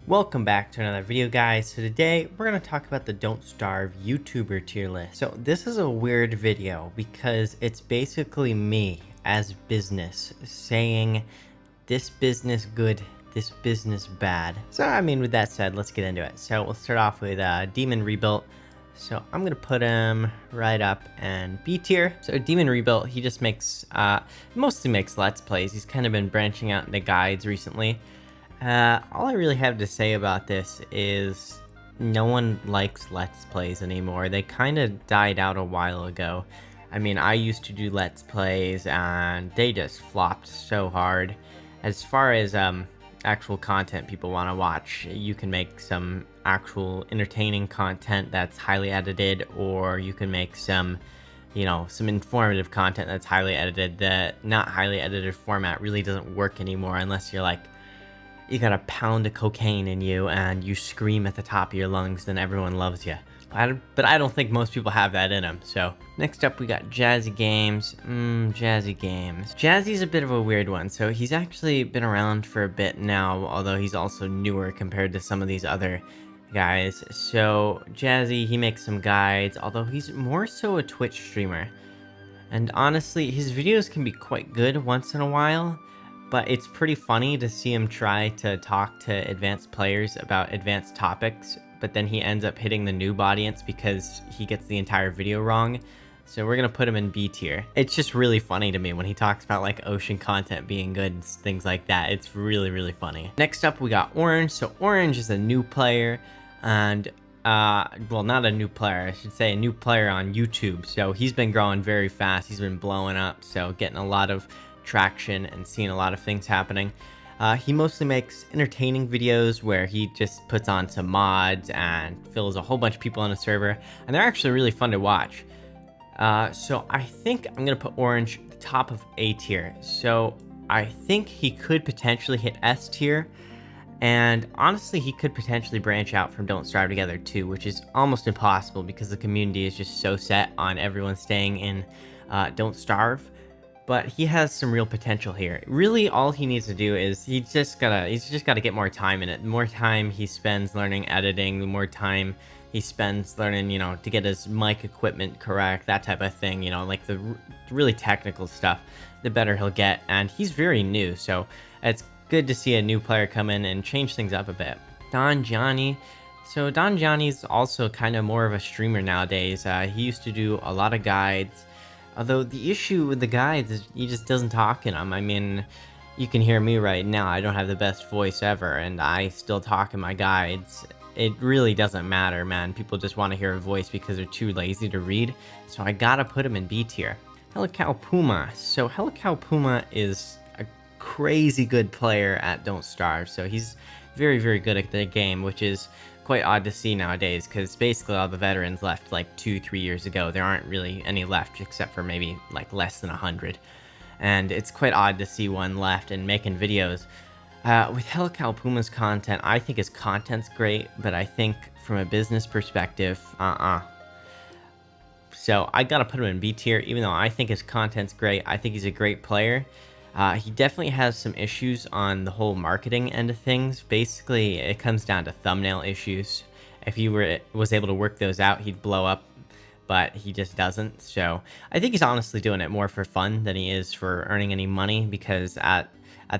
Welcome back to another video, guys. So today we're going to talk about the Don't Starve YouTuber tier list. So this is a weird video because it's basically me as business saying this business good, this business bad. So I mean, with that said, let's get into it. So we'll start off with Demon Rebuilt. So I'm going to put him right up and B tier. So Demon Rebuilt, he just makes, mostly makes Let's Plays. He's kind of been branching out into guides recently. All I really have to say about this is no one likes Let's Plays anymore. They kind of died out a while ago. I mean, I used to do Let's Plays and they just flopped so hard. As far as actual content people want to watch, you can make some actual entertaining content that's highly edited, or you can make some, you know, some informative content that's highly edited. The not highly edited format really doesn't work anymore unless you're like, you got a pound of cocaine in you and you scream at the top of your lungs, then everyone loves you. But I don't think most people have that in them. So next up we got Jazzy Games. Jazzy Games. Jazzy's a bit of a weird one. So he's actually been around for a bit now, although he's also newer compared to some of these other guys. So Jazzy, he makes some guides, although he's more so a Twitch streamer. And honestly, his videos can be quite good once in a while, but it's pretty funny to see him try to talk to advanced players about advanced topics, but then he ends up hitting the noob audience because he gets the entire video wrong. So we're gonna put him in B tier. It's just really funny to me when he talks about like ocean content being good and things like that. It's really, really funny. Next up, we got Orange. So Orange is a new player, and well, not a new player, I should say a new player on YouTube. So he's been growing very fast. He's been blowing up, so getting a lot of traction and seeing a lot of things happening. He mostly makes entertaining videos where he just puts on some mods and fills a whole bunch of people on a server, and they're actually really fun to watch. So I think I'm gonna put Orange at the top of A tier. So I think he could potentially hit S tier, and honestly he could potentially branch out from Don't Starve Together too, which is almost impossible because the community is just so set on everyone staying in Don't Starve. But he has some real potential here. Really, all he needs to do is he's just gotta get more time in it. The more time he spends learning editing, the more time he spends learning, you know, to get his mic equipment correct, that type of thing, you know, like the really technical stuff, the better he'll get. And he's very new, so it's good to see a new player come in and change things up a bit. Don Johnny. So Don Johnny's also kind of more of a streamer nowadays. He used to do a lot of guides. Although the issue with the guides is he just doesn't talk in them. I mean, you can hear me right now. I don't have the best voice ever, and I still talk in my guides. It really doesn't matter, man. People just want to hear a voice because they're too lazy to read. So I gotta put him in B tier. Helicopuma. So Helicopuma is a crazy good player at Don't Starve. So he's very, very good at the game, which is quite odd to see nowadays because basically all the veterans left like 2-3 years ago. There aren't really any left except for maybe like less than 100, and it's quite odd to see one left and making videos. With Helicopuma's content, I think his content's great, but I think from a business perspective, so I gotta put him in B tier. Even though I think his content's great, I think he's a great player. He definitely has some issues on the whole marketing end of things. Basically, it comes down to thumbnail issues. If he was able to work those out, he'd blow up, but he just doesn't. So I think he's honestly doing it more for fun than he is for earning any money, because at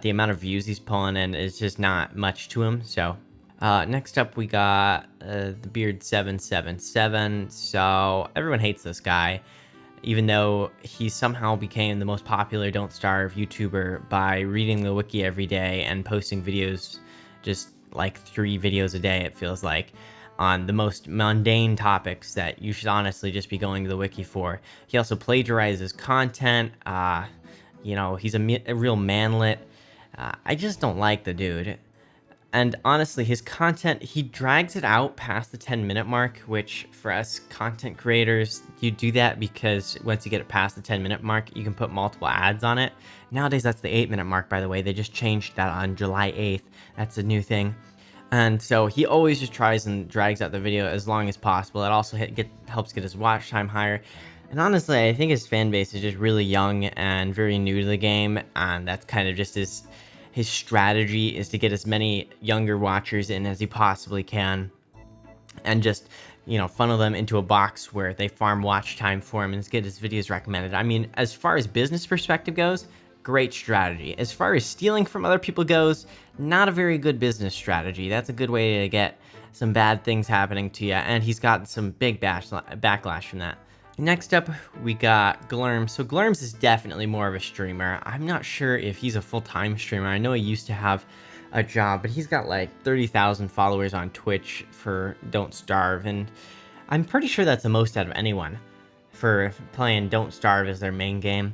the amount of views he's pulling in, it's just not much to him. So next up we got the Beard 777. So everyone hates this guy, even though he somehow became the most popular Don't Starve YouTuber by reading the wiki every day and posting videos, just like 3 videos a day, it feels like, on the most mundane topics that you should honestly just be going to the wiki for. He also plagiarizes content. You know, he's a real manlet. I just don't like the dude. And honestly, his content, he drags it out past the 10-minute mark, which for us content creators, you do that because once you get it past the 10-minute mark, you can put multiple ads on it. Nowadays, that's the 8-minute mark, by the way. They just changed that on July 8th. That's a new thing. And so he always just tries and drags out the video as long as possible. It also helps get his watch time higher. And honestly, I think his fan base is just really young and very new to the game, and that's kind of just his His strategy is to get as many younger watchers in as he possibly can and just, funnel them into a box where they farm watch time for him and get his videos recommended. I mean, as far as business perspective goes, great strategy. As far as stealing from other people goes, not a very good business strategy. That's a good way to get some bad things happening to you, and he's gotten some big backlash from that. Next up, we got Glerm. So Glerms is definitely more of a streamer. I'm not sure if he's a full-time streamer. I know he used to have a job, but he's got like 30,000 followers on Twitch for Don't Starve, and I'm pretty sure that's the most out of anyone for playing Don't Starve as their main game.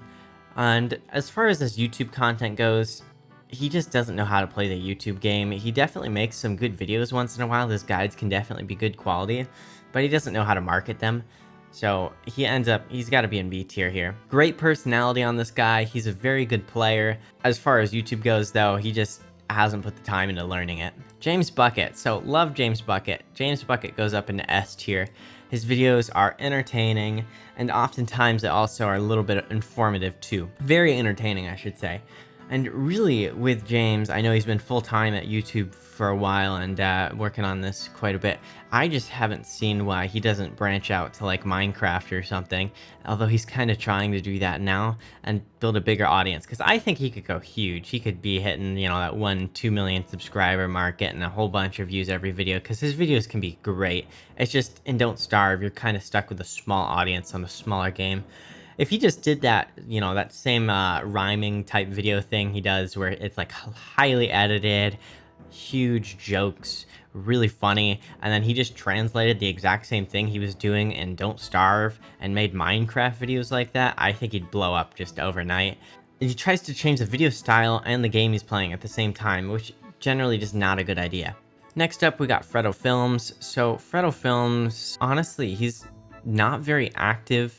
And as far as this YouTube content goes, he just doesn't know how to play the YouTube game. He definitely makes some good videos once in a while. His guides can definitely be good quality, but he doesn't know how to market them. So he's got to be in B tier here. Great personality on this guy. He's a very good player. As far as YouTube goes, though, he just hasn't put the time into learning it. James Bucket. So love James Bucket. James Bucket goes up into S tier. His videos are entertaining, and oftentimes they also are a little bit informative too. Very entertaining, I should say. And really, with James, I know he's been full-time at YouTube for a while and working on this quite a bit. I just haven't seen why he doesn't branch out to like Minecraft or something, although he's kind of trying to do that now and build a bigger audience, because I think he could go huge. He could be hitting, that 1-2 million subscriber mark, getting a whole bunch of views every video, because his videos can be great. It's just, in Don't Starve, you're kind of stuck with a small audience on a smaller game. If he just did that, that same rhyming type video thing he does where it's like highly edited, huge jokes, really funny, and then he just translated the exact same thing he was doing in Don't Starve and made Minecraft videos like that, I think he'd blow up just overnight. He tries to change the video style and the game he's playing at the same time, which generally just not a good idea. Next up, we got Fredo Films. So Fredo Films, honestly, he's not very active.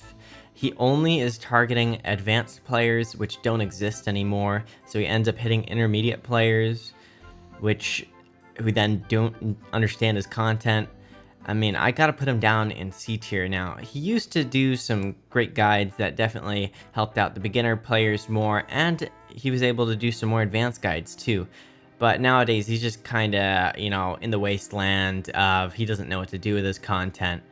He only is targeting advanced players, which don't exist anymore, so he ends up hitting intermediate players, who then don't understand his content. I mean, I gotta put him down in C tier now. He used to do some great guides that definitely helped out the beginner players more, and he was able to do some more advanced guides too. But nowadays, he's just kinda, in the wasteland of he doesn't know what to do with his content.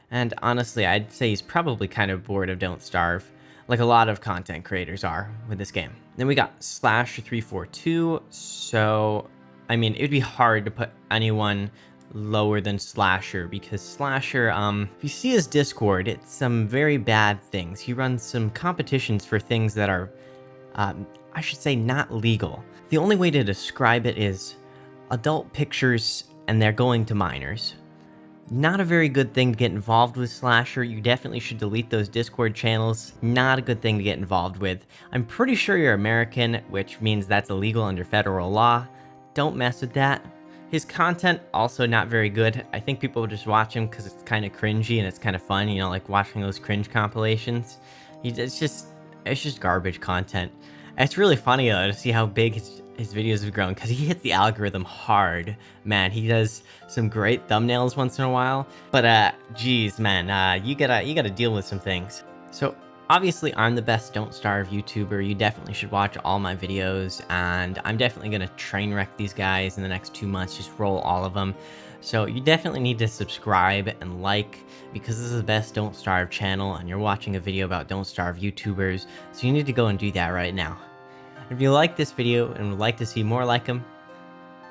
And honestly, I'd say he's probably kind of bored of Don't Starve, like a lot of content creators are with this game. Then we got Slash342. So, I mean, it would be hard to put anyone lower than Slasher, because Slasher, if you see his Discord, it's some very bad things. He runs some competitions for things that are, I should say, not legal. The only way to describe it is adult pictures, and they're going to minors. Not a very good thing to get involved with, Slasher. You definitely should delete those Discord channels. Not a good thing to get involved with. I'm pretty sure you're American, which means that's illegal under federal law. Don't mess with that. His content, also not very good. I think people just watch him because it's kind of cringy and it's kind of fun, like watching those cringe compilations. It's just garbage content. It's really funny though to see how big his videos have grown, because he hits the algorithm hard. Man, he does some great thumbnails once in a while, but geez, man, you gotta deal with some things. So obviously I'm the best Don't Starve YouTuber. You definitely should watch all my videos, and I'm definitely gonna train wreck these guys in the next 2 months, just roll all of them. So you definitely need to subscribe and like, because this is the best Don't Starve channel, and you're watching a video about Don't Starve YouTubers, so you need to go and do that right now. If you like this video and would like to see more like them,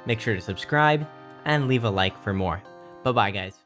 make sure to subscribe and leave a like for more. Bye-bye, guys.